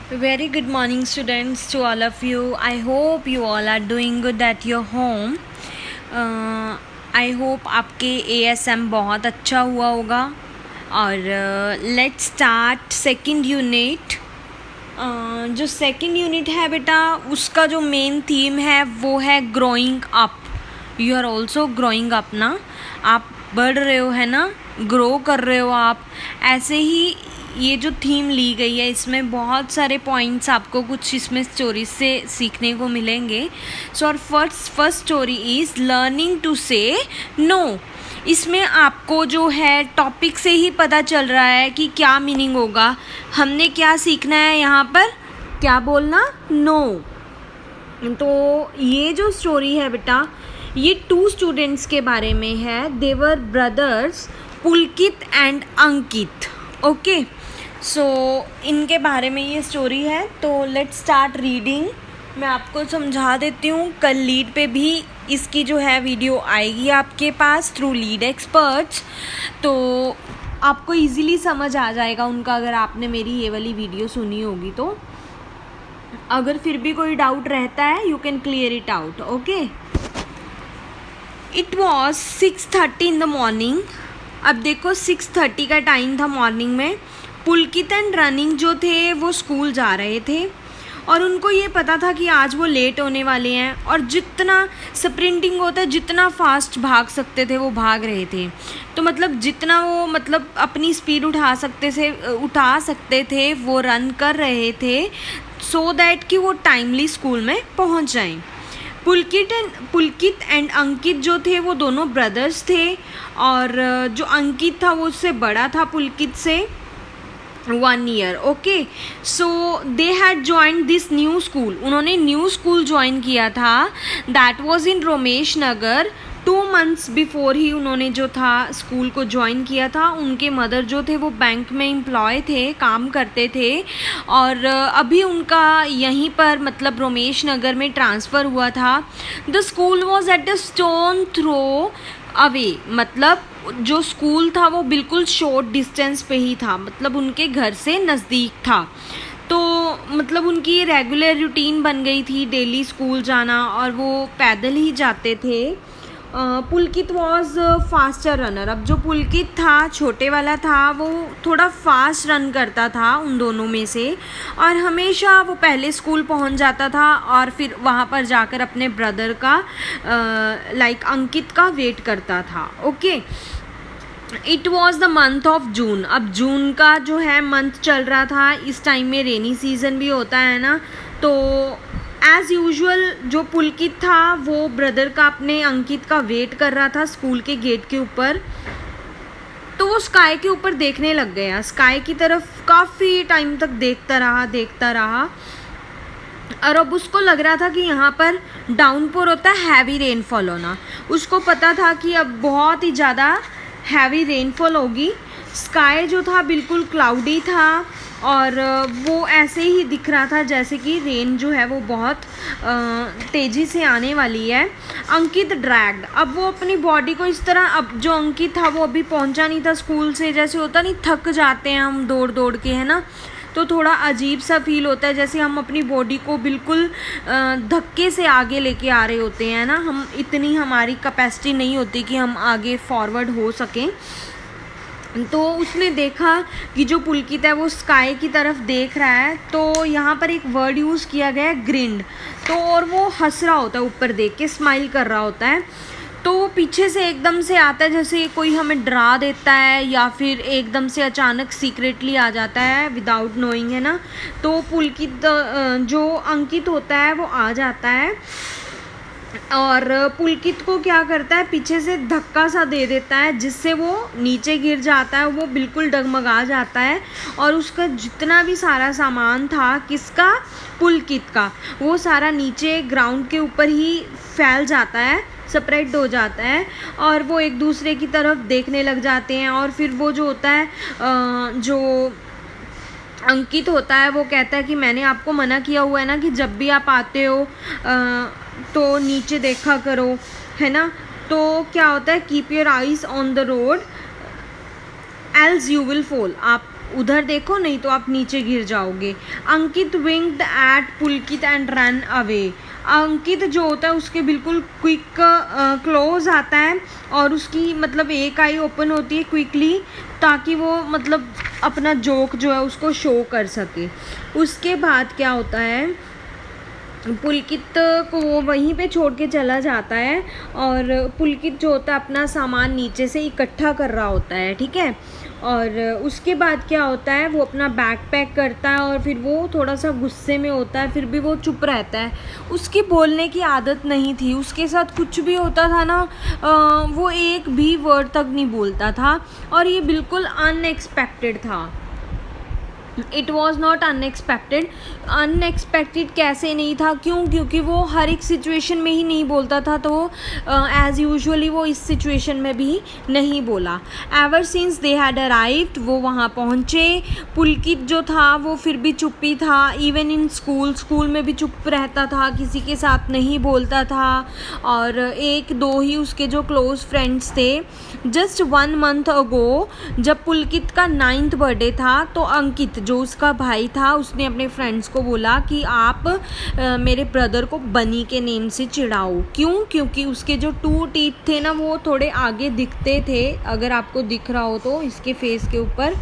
Very good morning, students, to all of you. I hope you all are doing good at your home. I hope आपके ASM बहुत अच्छा हुआ होगा और let's start second unit. जो second unit है बेटा, उसका जो मेन थीम है वो है growing up. You are also growing up ना, आप बढ़ रहे हो है ना, ग्रो कर रहे हो आप. ऐसे ही ये जो थीम ली गई है इसमें बहुत सारे पॉइंट्स आपको कुछ इसमें स्टोरीज से सीखने को मिलेंगे. सो और first story is learning to say no. इसमें आपको जो है टॉपिक से ही पता चल रहा है कि क्या मीनिंग होगा. हमने क्या सीखना है यहाँ पर, क्या बोलना, नो. तो ये जो स्टोरी है बेटा, ये 2 स्टूडेंट्स के बारे में है. They were brothers Pulkit and Ankit. Okay, so इनके बारे में ये स्टोरी है. तो लेट्स स्टार्ट रीडिंग. मैं आपको समझा देती हूँ. कल लीड पे भी इसकी जो है वीडियो आएगी आपके पास थ्रू लीड एक्सपर्ट्स, तो आपको इजीली समझ आ जाएगा उनका, अगर आपने मेरी ये वाली वीडियो सुनी होगी तो. अगर फिर भी कोई डाउट रहता है you can clear it out. Okay, it was 6:30 in the morning. अब देखो 6:30 का टाइम था मॉर्निंग में. पुलकित एंड रनिंग जो थे वो स्कूल जा रहे थे और उनको ये पता था कि आज वो लेट होने वाले हैं, और जितना स्प्रिंटिंग होता है, जितना फास्ट भाग सकते थे वो भाग रहे थे. तो मतलब जितना वो मतलब अपनी स्पीड उठा सकते थे वो रन कर रहे थे, सो दैट कि वो टाइमली स्कूल में पहुंच जाएं. पुलकित एंड अंकित जो थे वो दोनों ब्रदर्स थे, और जो अंकित था वो उससे बड़ा था पुलकित से 1 year. Okay, so they had join this new school. उन्होंने न्यू स्कूल ज्वाइन किया था. That was in Romesh Nagar. 2 months before he उन्होंने जो था स्कूल को ज्वाइन किया था. उनके मदर जो थे वो बैंक में एम्प्लॉय थे, काम करते थे, और अभी उनका यहीं पर मतलब रोमेश नगर में ट्रांसफ़र हुआ था. The school was at the stone throw away. मतलब जो स्कूल था वो बिल्कुल शॉर्ट डिस्टेंस पे ही था, मतलब उनके घर से नज़दीक था. तो मतलब उनकी रेगुलर रूटीन बन गई थी डेली स्कूल जाना, और वो पैदल ही जाते थे. पुलकित वॉज फास्टर रनर. अब जो पुलकित था, छोटे वाला था, वो थोड़ा फास्ट रन करता था उन दोनों में से, और हमेशा वो पहले स्कूल पहुंच जाता था और फिर वहाँ पर जाकर अपने ब्रदर का लाइक अंकित का वेट करता था. Okay, it was the month of June. अब जून का जो है मंथ चल रहा था. इस टाइम में रेनी सीज़न भी होता है ना, तो एज़ यूजुअल जो पुलकित था वो ब्रदर का, अपने अंकित का वेट कर रहा था स्कूल के गेट के ऊपर. तो वो स्काई के ऊपर देखने लग गया. स्काई की तरफ काफ़ी टाइम तक देखता रहा, और अब उसको लग रहा था कि यहाँ पर डाउनपोर होता है, हैवी रेनफॉल होना. उसको पता था कि अब बहुत ही ज़्यादा हैवी रेनफॉल होगी. स्काई जो था बिल्कुल क्लाउडी था, और वो ऐसे ही दिख रहा था जैसे कि रेन जो है वो बहुत तेज़ी से आने वाली है. अंकित ड्रैग्ड. अब वो अपनी बॉडी को इस तरह, अब जो अंकित था वो अभी पहुंचा नहीं था स्कूल से. जैसे होता नहीं, थक जाते हैं हम दौड़ दौड़ के, है ना, तो थोड़ा अजीब सा फील होता है, जैसे हम अपनी बॉडी को बिल्कुल धक्के से आगे लेके आ रहे होते हैं ना. हम इतनी, हमारी कैपेसिटी नहीं होती कि हम आगे फॉरवर्ड हो सकें. तो उसने देखा कि जो पुलकित है वो स्काई की तरफ देख रहा है. तो यहाँ पर एक वर्ड यूज़ किया गया है, ग्रिंड. तो और वो हंस रहा होता है, ऊपर देख के स्माइल कर रहा होता है. तो वो पीछे से एकदम से आता है, जैसे कोई हमें डरा देता है, या फिर एकदम से अचानक सीक्रेटली आ जाता है विदाउट नोइंग, है ना. तो पुलकित जो अंकित होता है वो आ जाता है, और पुलकित को क्या करता है, पीछे से धक्का सा दे देता है, जिससे वो नीचे गिर जाता है. वो बिल्कुल डगमगा जाता है, और उसका जितना भी सारा सामान था, किसका, पुलकित का, वो सारा नीचे ग्राउंड के ऊपर ही फैल जाता है, सेपरेट हो जाता है, और वो एक दूसरे की तरफ देखने लग जाते हैं. और फिर वो जो होता है, जो अंकित होता है वो कहता है कि मैंने आपको मना किया हुआ है ना कि जब भी आप आते हो तो नीचे देखा करो, है ना. तो क्या होता है, keep your eyes on the road else you will fall. आप उधर देखो नहीं तो आप नीचे गिर जाओगे। Ankit winked at Pulkit and run away. Ankit जो होता है उसके बिल्कुल क्विक क्लोज आता है और उसकी मतलब एक आई ओपन होती है क्विकली, ताकि वो मतलब अपना जोक जो है उसको शो कर सके। उसके बाद क्या होता है, पुलकित को वो वहीं पे छोड़ के चला जाता है और पुलकित जो होता है अपना सामान नीचे से इकट्ठा कर रहा होता है, ठीक है। और उसके बाद क्या होता है, वो अपना बैग पैक करता है और फिर वो थोड़ा सा गुस्से में होता है, फिर भी वो चुप रहता है। उसकी बोलने की आदत नहीं थी, उसके साथ कुछ भी होता था ना वो एक भी वर्ड तक नहीं बोलता था और ये बिल्कुल अनएक्सपेक्टेड था। It was not unexpected. Unexpected कैसे नहीं था, क्यों? क्योंकि वो हर एक सिचुएशन में ही नहीं बोलता था, तो एज़ यूजुअली वो इस सिचुएशन में भी नहीं बोला। Ever since they had arrived, वो वहाँ पहुँचे। पुलकित जो था वो फिर भी चुप ही था। इवन इन स्कूल में भी चुप रहता था, किसी के साथ नहीं बोलता था और एक दो ही उसके जो क्लोज फ्रेंड्स थे। जस्ट 1 month अगो जब पुलकित का 9th बर्थडे था, तो अंकित जो उसका भाई था उसने अपने फ्रेंड्स को बोला कि आप मेरे ब्रदर को बनी के नेम से चिढ़ाओ। क्यों? क्योंकि उसके जो 2 टीथ थे ना वो थोड़े आगे दिखते थे, अगर आपको दिख रहा हो तो इसके फेस के ऊपर,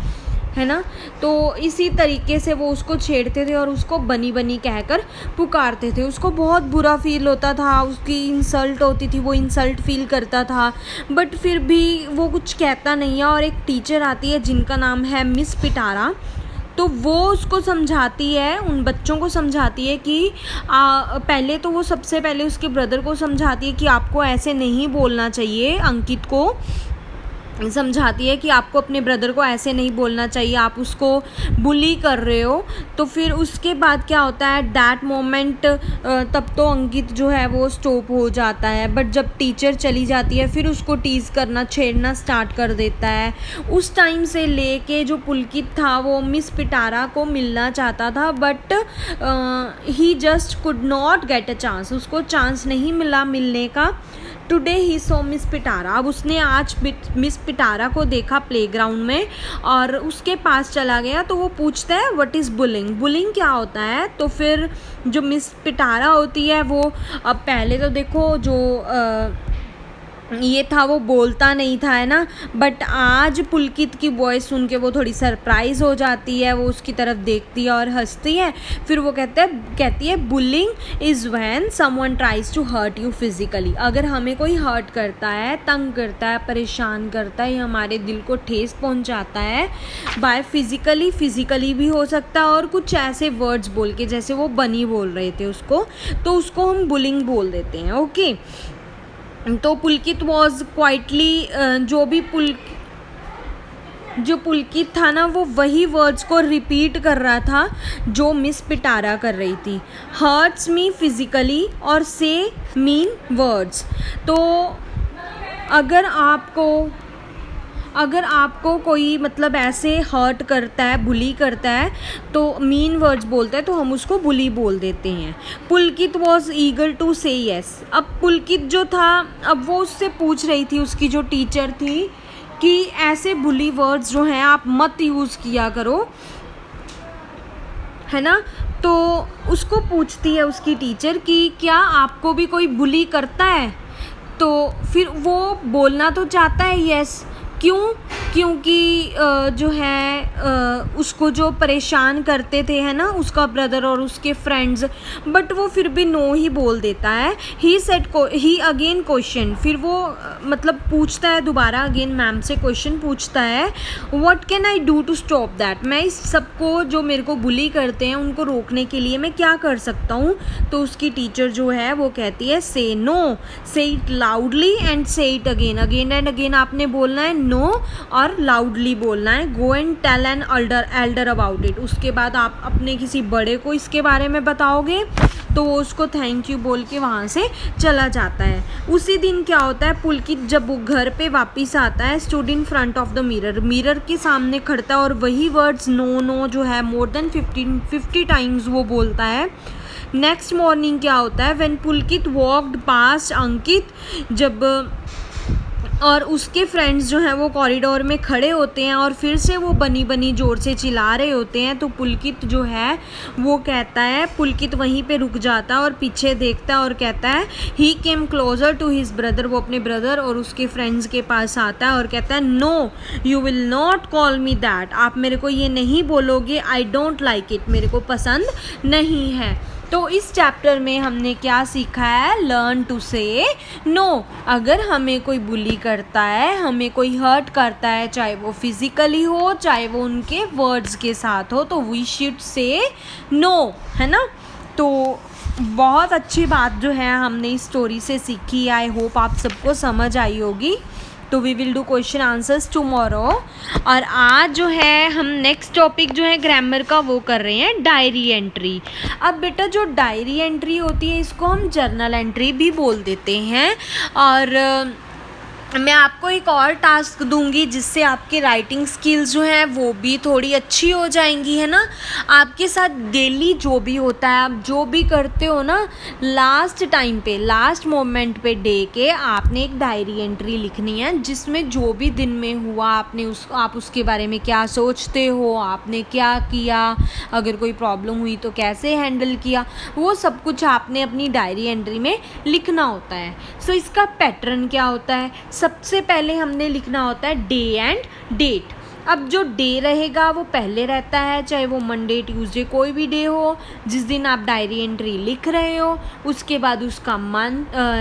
है ना। तो इसी तरीके से वो उसको छेड़ते थे और उसको बनी बनी कहकर पुकारते थे। उसको बहुत बुरा फील होता था, उसकी इंसल्ट होती थी, वो इंसल्ट फील करता था, बट फिर भी वो कुछ कहता नहीं है। और एक टीचर आती है जिनका नाम है मिस पिटारा, तो वो उसको समझाती है, उन बच्चों को समझाती है कि पहले तो वो सबसे पहले उसके ब्रदर को समझाती है कि आपको ऐसे नहीं बोलना चाहिए। अंकित को समझाती है कि आपको अपने ब्रदर को ऐसे नहीं बोलना चाहिए, आप उसको बुली कर रहे हो। तो फिर उसके बाद क्या होता है, दैट मोमेंट तब तो अंकित जो है वो स्टॉप हो जाता है, बट जब टीचर चली जाती है फिर उसको टीज़ करना, छेड़ना स्टार्ट कर देता है। उस टाइम से लेके जो पुलकित था वो मिस पिटारा को मिलना चाहता था, but he just could not get a chance, उसको चांस नहीं मिला मिलने का। टुडे ही सो मिस पिटारा, अब उसने आज मिस पिटारा को देखा प्लेग्राउंड में और उसके पास चला गया। तो वो पूछता है व्हाट इज़ बुलिंग, बुलिंग क्या होता है। तो फिर जो मिस पिटारा होती है वो, अब पहले तो देखो जो ये था वो बोलता नहीं था, है ना, बट आज पुलकित की वॉइस सुन के वो थोड़ी सरप्राइज हो जाती है, वो उसकी तरफ देखती है और हंसती है। फिर वो कहती है bullying is when someone tries to hurt you physically. अगर हमें कोई हर्ट करता है, तंग करता है, परेशान करता है, हमारे दिल को ठेस पहुंचाता है बाय फिज़िकली भी हो सकता है और कुछ ऐसे वर्ड्स बोल के, जैसे वो बनी बोल रहे थे उसको, तो उसको हम बुलिंग बोल देते हैं। ओके, तो पुलकित वॉज क्वाइटली, जो पुलकित था ना वो वही वर्ड्स को रिपीट कर रहा था जो मिस पिटारा कर रही थी। हर्ट्स मी फिज़िकली और से मीन वर्ड्स। तो अगर आपको कोई मतलब ऐसे हर्ट करता है, बुली करता है, तो मीन वर्ड्स बोलता है तो हम उसको बुली बोल देते हैं। पुलकित वॉज ईगर टू से येस। अब पुलकित जो था, अब वो उससे पूछ रही थी, उसकी जो टीचर थी, कि ऐसे बुली वर्ड्स जो हैं आप मत यूज़ किया करो, है ना। तो उसको पूछती है उसकी टीचर कि क्या आपको भी कोई बुली करता है। तो फिर वो बोलना तो चाहता है यस, क्यों? क्योंकि जो है उसको जो परेशान करते थे, है ना, उसका ब्रदर और उसके फ्रेंड्स, बट वो फिर भी नो ही बोल देता है। ही अगेन क्वेश्चन, फिर वो मतलब पूछता है दोबारा, अगेन मैम से क्वेश्चन पूछता है, what can I do to stop that. मैं इस सबको जो मेरे को बुली करते हैं उनको रोकने के लिए मैं क्या कर सकता हूँ। तो उसकी टीचर जो है वो कहती है say no, say it loudly and say it again and again आपने बोलना है नो और लाउडली बोलना है। Go and tell an elder about it. उसके बाद आप अपने किसी बड़े को इसके बारे में बताओगे। तो वो उसको थैंक यू बोल के वहाँ से चला जाता है। उसी दिन क्या होता है, पुलकित जब वो घर पे वापस आता है, stood in front of the mirror के सामने खड़ता है और वही वर्ड्स नो जो है मोर देन 50 टाइम्स वो बोलता है। नेक्स्ट मॉर्निंग क्या होता है, व्हेन पुलकित वॉक्ड पास्ट अंकित, जब और उसके फ्रेंड्स जो हैं वो कॉरिडोर में खड़े होते हैं और फिर से वो बनी बनी ज़ोर से चिल्ला रहे होते हैं। तो पुलकित जो है वो कहता है, पुलकित वहीं पे रुक जाता है और पीछे देखता है और कहता है ही केम क्लोजर टू हिज ब्रदर, वो अपने ब्रदर और उसके फ्रेंड्स के पास आता है और कहता है no you will not call me that, आप मेरे को ये नहीं बोलोगे, आई डोंट लाइक इट, मेरे को पसंद नहीं है। तो इस चैप्टर में हमने क्या सीखा है, लर्न टू से नो। अगर हमें कोई बुली करता है, हमें कोई हर्ट करता है, चाहे वो फिजिकली हो चाहे वो उनके वर्ड्स के साथ हो, तो वी शुड से नो, है ना। तो बहुत अच्छी बात जो है हमने इस स्टोरी से सीखी। आई होप आप सबको समझ आई होगी। तो we will do question answers tomorrow. और आज जो है हम नेक्स्ट टॉपिक जो है ग्रामर का वो कर रहे हैं डायरी एंट्री। अब बेटा जो डायरी एंट्री होती है इसको हम जर्नल एंट्री भी बोल देते हैं। और मैं आपको एक और टास्क दूंगी जिससे आपकी राइटिंग स्किल्स जो हैं वो भी थोड़ी अच्छी हो जाएंगी, है ना। आपके साथ डेली जो भी होता है, आप जो भी करते हो ना, लास्ट टाइम पे, लास्ट मोमेंट पे डे के आपने एक डायरी एंट्री लिखनी है जिसमें जो भी दिन में हुआ आपने आप उसके बारे में क्या सोचते हो, आपने क्या किया, अगर कोई प्रॉब्लम हुई तो कैसे हैंडल किया, वो सब कुछ आपने अपनी डायरी एंट्री में लिखना होता है। सो इसका पैटर्न क्या होता है, सबसे पहले हमने लिखना होता है डे एंड डेट। अब जो डे रहेगा वो पहले रहता है, चाहे वो मंडे ट्यूसडे कोई भी डे हो जिस दिन आप डायरी एंट्री लिख रहे हो। उसके बाद उसका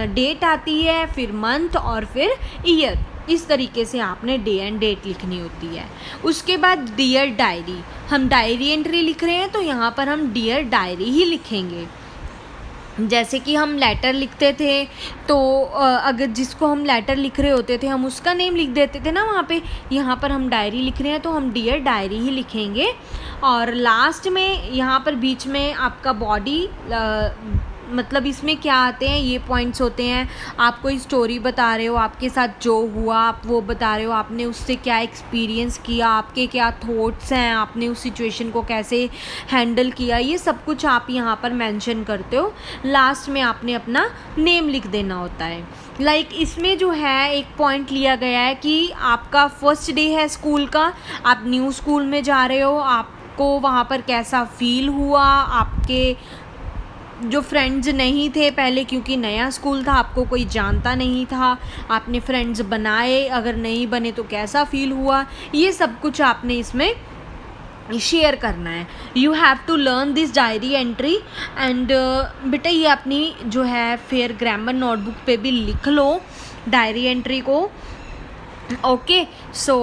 डेट आती है, फिर मंथ और फिर ईयर। इस तरीके से आपने डे एंड डेट लिखनी होती है। उसके बाद डियर डायरी, हम डायरी एंट्री लिख रहे हैं तो यहाँ पर हम डियर डायरी ही लिखेंगे। जैसे कि हम लेटर लिखते थे तो अगर जिसको हम लेटर लिख रहे होते थे हम उसका नेम लिख देते थे ना वहाँ पे, यहाँ पर हम डायरी लिख रहे हैं तो हम डियर डायरी ही लिखेंगे। और लास्ट में यहाँ पर बीच में आपका बॉडी, मतलब इसमें क्या आते हैं, ये पॉइंट्स होते हैं। आप कोई स्टोरी बता रहे हो, आपके साथ जो हुआ आप वो बता रहे हो, आपने उससे क्या एक्सपीरियंस किया, आपके क्या थॉट्स हैं, आपने उस सिचुएशन को कैसे हैंडल किया, ये सब कुछ आप यहाँ पर मेंशन करते हो। लास्ट में आपने अपना नेम लिख देना होता है। लाइक इसमें जो है एक पॉइंट लिया गया है कि आपका फर्स्ट डे है स्कूल का, आप न्यू स्कूल में जा रहे हो, आपको वहाँ पर कैसा फील हुआ, आपके जो फ्रेंड्स नहीं थे पहले क्योंकि नया स्कूल था, आपको कोई जानता नहीं था, आपने फ्रेंड्स बनाए, अगर नहीं बने तो कैसा फील हुआ, ये सब कुछ आपने इसमें शेयर करना है। You have to learn this diary entry and बेटा ये अपनी जो है फेयर ग्रामर नोटबुक पे भी लिख लो डायरी एंट्री को। ओके सो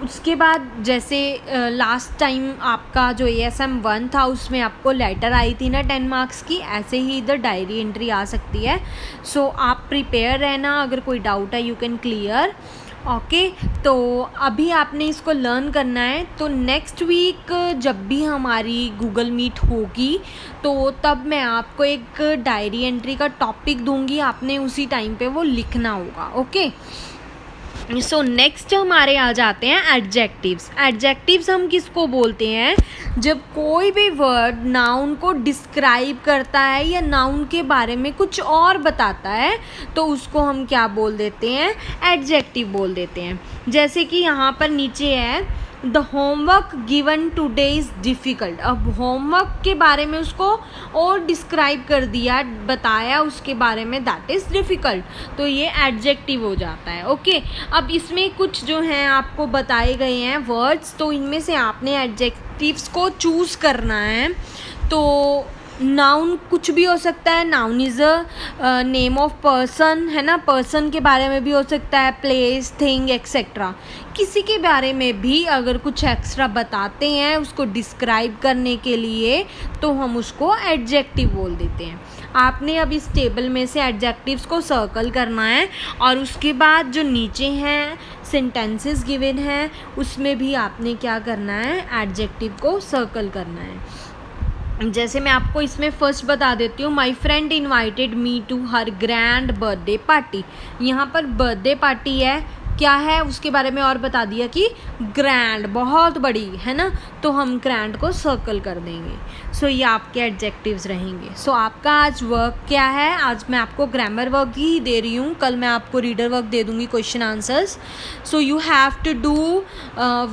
उसके बाद जैसे लास्ट टाइम आपका जो ASM 1 था उसमें आपको लेटर आई थी ना 10 मार्क्स की, ऐसे ही इधर डायरी एंट्री आ सकती है। सो आप प्रिपेयर रहना, अगर कोई डाउट है यू कैन क्लियर। ओके तो अभी आपने इसको लर्न करना है। तो नेक्स्ट वीक जब भी हमारी गूगल मीट होगी तो तब मैं आपको एक डायरी एंट्री का टॉपिक दूंगी, आपने उसी टाइम पे वो लिखना होगा। ओके सो नेक्स्ट हमारे आ जाते हैं एडजेक्टिव्स। एडजेक्टिव्स हम किसको बोलते हैं, जब कोई भी वर्ड नाउन को डिस्क्राइब करता है या नाउन के बारे में कुछ और बताता है तो उसको हम क्या बोल देते हैं, एडजेक्टिव बोल देते हैं। जैसे कि यहाँ पर नीचे है the homework given today is difficult. अब होमवर्क के बारे में उसको और डिस्क्राइब कर दिया, बताया उसके बारे में, दैट इज़ डिफ़िकल्ट, तो ये एडजेक्टिव हो जाता है। ओके अब इसमें कुछ जो हैं आपको बताए गए हैं वर्ड्स, तो इनमें से आपने एडजेक्टिव्स को चूज़ करना है। तो नाउन कुछ भी हो सकता है, noun is a name of person, है ना, पर्सन के बारे में भी हो सकता है, प्लेस, थिंग एक्सेट्रा। किसी के बारे में भी अगर कुछ एक्स्ट्रा बताते हैं उसको डिस्क्राइब करने के लिए तो हम उसको एडजेक्टिव बोल देते हैं। आपने अब इस टेबल में से एडजेक्टिव्स को सर्कल करना है और उसके बाद जो नीचे हैं सेंटेंसेस गिवन हैं उसमें भी आपने क्या करना है, एडजेक्टिव को सर्कल करना है। जैसे मैं आपको इसमें फर्स्ट बता देती हूँ, my friend invited me to her grand birthday party. यहाँ पर बर्थडे पार्टी है, क्या है उसके बारे में और बता दिया कि ग्रैंड बहुत बड़ी है ना, तो हम ग्रैंड को सर्कल कर देंगे। सो ये आपके एडजेक्टिव्स रहेंगे। सो आपका आज वर्क क्या है, आज मैं आपको ग्रामर वर्क ही दे रही हूँ, कल मैं आपको रीडर वर्क दे दूँगी, question answers. So you have to do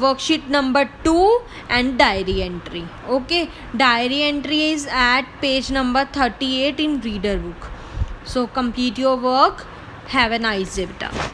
worksheet number 2 and diary entry. Okay, diary entry is at page number 38 in reader book. So complete your work. Have a nice day, beta.